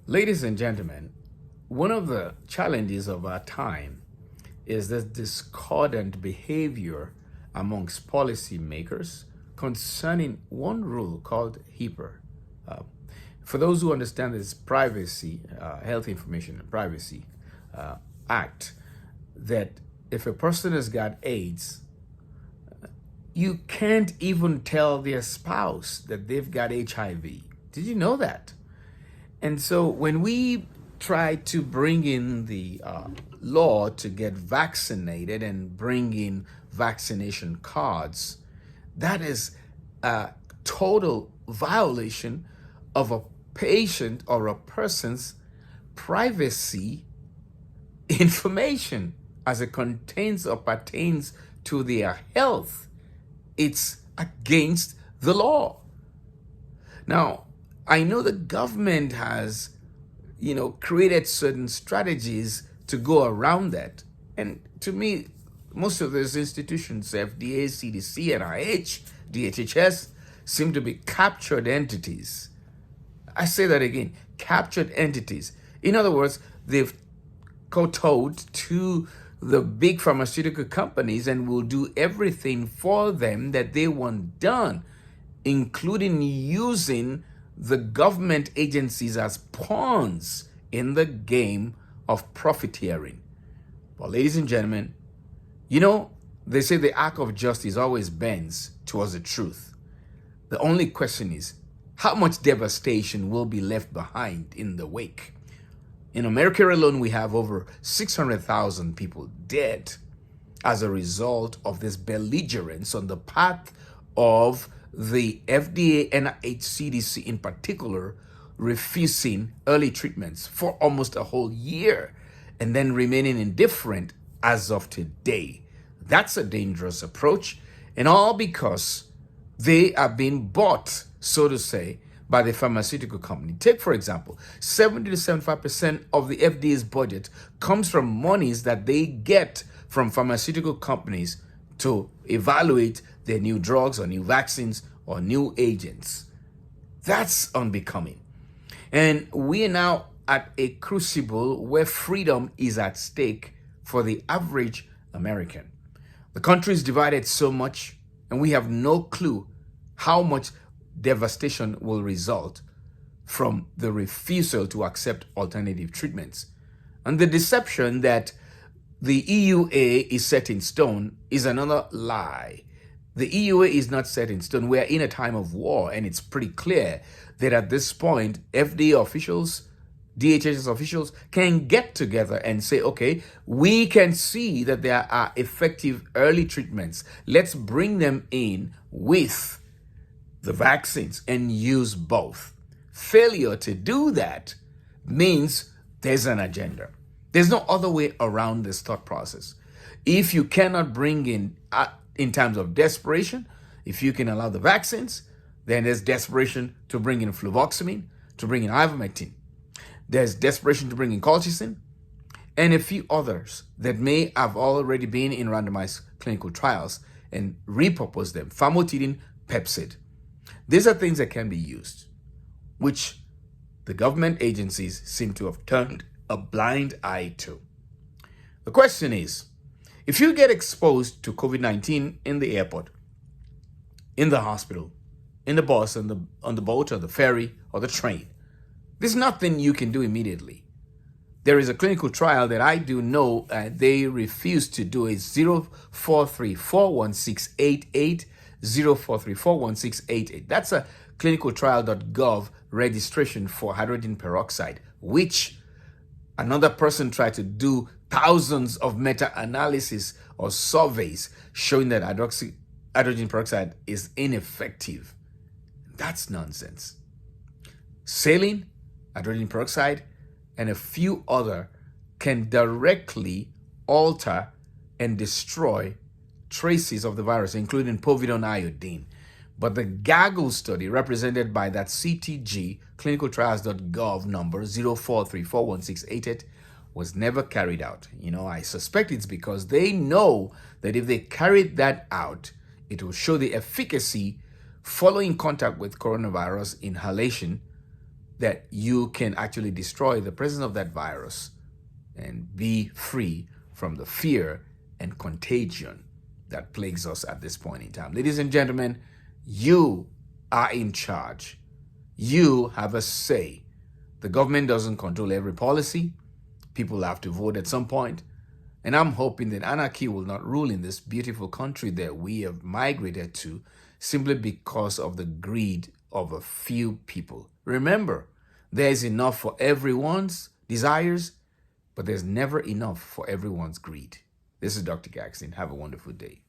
Ladies and gentlemen, one of the challenges of our time is the discordant behavior amongst policymakers concerning one rule called HIPAA. Uh, for those who understand this privacy, Health Information and Privacy Act, that if a person has got AIDS, you can't even tell their spouse that they've got HIV. Did you know that? And so when we try to bring in the law to get vaccinated and bring in vaccination cards, that is a total violation of a patient or a person's privacy information as it contains or pertains to their health. It's against the law. Now, I know the government has, created certain strategies to go around that. And to me, most of those institutions, FDA, CDC, NIH, DHHS, seem to be captured entities. I say that again, captured entities. In other words, they've kowtowed to the big pharmaceutical companies and will do everything for them that they want done, including using the government agencies as pawns in the game of profiteering. But ladies and gentlemen, they say the arc of justice always bends towards the truth. The only question is, how much devastation will be left behind in the wake? In America alone, we have over 600,000 people dead as a result of this belligerence on the part of the FDA and CDC in particular refusing early treatments for almost a whole year and then remaining indifferent as of today. That's a dangerous approach, and all because they are being bought, so to say, by the pharmaceutical company. Take, for example, 70 to 75% of the FDA's budget comes from monies that they get from pharmaceutical companies to evaluate their new drugs or new vaccines or new agents. That's unbecoming. And we are now at a crucible where freedom is at stake for the average American. The country is divided so much, and we have no clue how much devastation will result from the refusal to accept alternative treatments. And the deception that the EUA is set in stone is another lie. The EUA is not set in stone. We are in a time of war, and it's pretty clear that at this point, FDA officials, DHS officials can get together and say, okay, we can see that there are effective early treatments. Let's bring them in with the vaccines and use both. Failure to do that means there's an agenda. There's no other way around this thought process. If you cannot bring in terms of desperation, if you can allow the vaccines, then there's desperation to bring in fluvoxamine, to bring in ivermectin. There's desperation to bring in colchicine, and a few others that may have already been in randomized clinical trials and repurpose them. Famotidine, Pepcid. These are things that can be used, which the government agencies seem to have turned a blind eye to. The question is, if you get exposed to COVID-19 in the airport, in the hospital, in the bus, on the boat, or the ferry, or the train, there's nothing you can do immediately. There is a clinical trial that I do know they refuse to do. It's 043416888, 043416888. That's a clinicaltrial.gov registration for hydrogen peroxide, which another person tried to do thousands of meta-analysis or surveys showing that hydrogen peroxide is ineffective. That's nonsense. Saline, hydrogen peroxide, and a few other can directly alter and destroy traces of the virus, including povidone iodine. But the gaggle study represented by that CTG, clinicaltrials.gov number 043416888, was never carried out. I suspect it's because they know that if they carried that out, it will show the efficacy following contact with coronavirus inhalation that you can actually destroy the presence of that virus and be free from the fear and contagion that plagues us at this point in time. Ladies and gentlemen, you are in charge. You have a say. The government doesn't control every policy. People have to vote at some point. And I'm hoping that anarchy will not rule in this beautiful country that we have migrated to simply because of the greed of a few people. Remember, there is enough for everyone's desires, but there's never enough for everyone's greed. This is Dr. Gaxton. Have a wonderful day.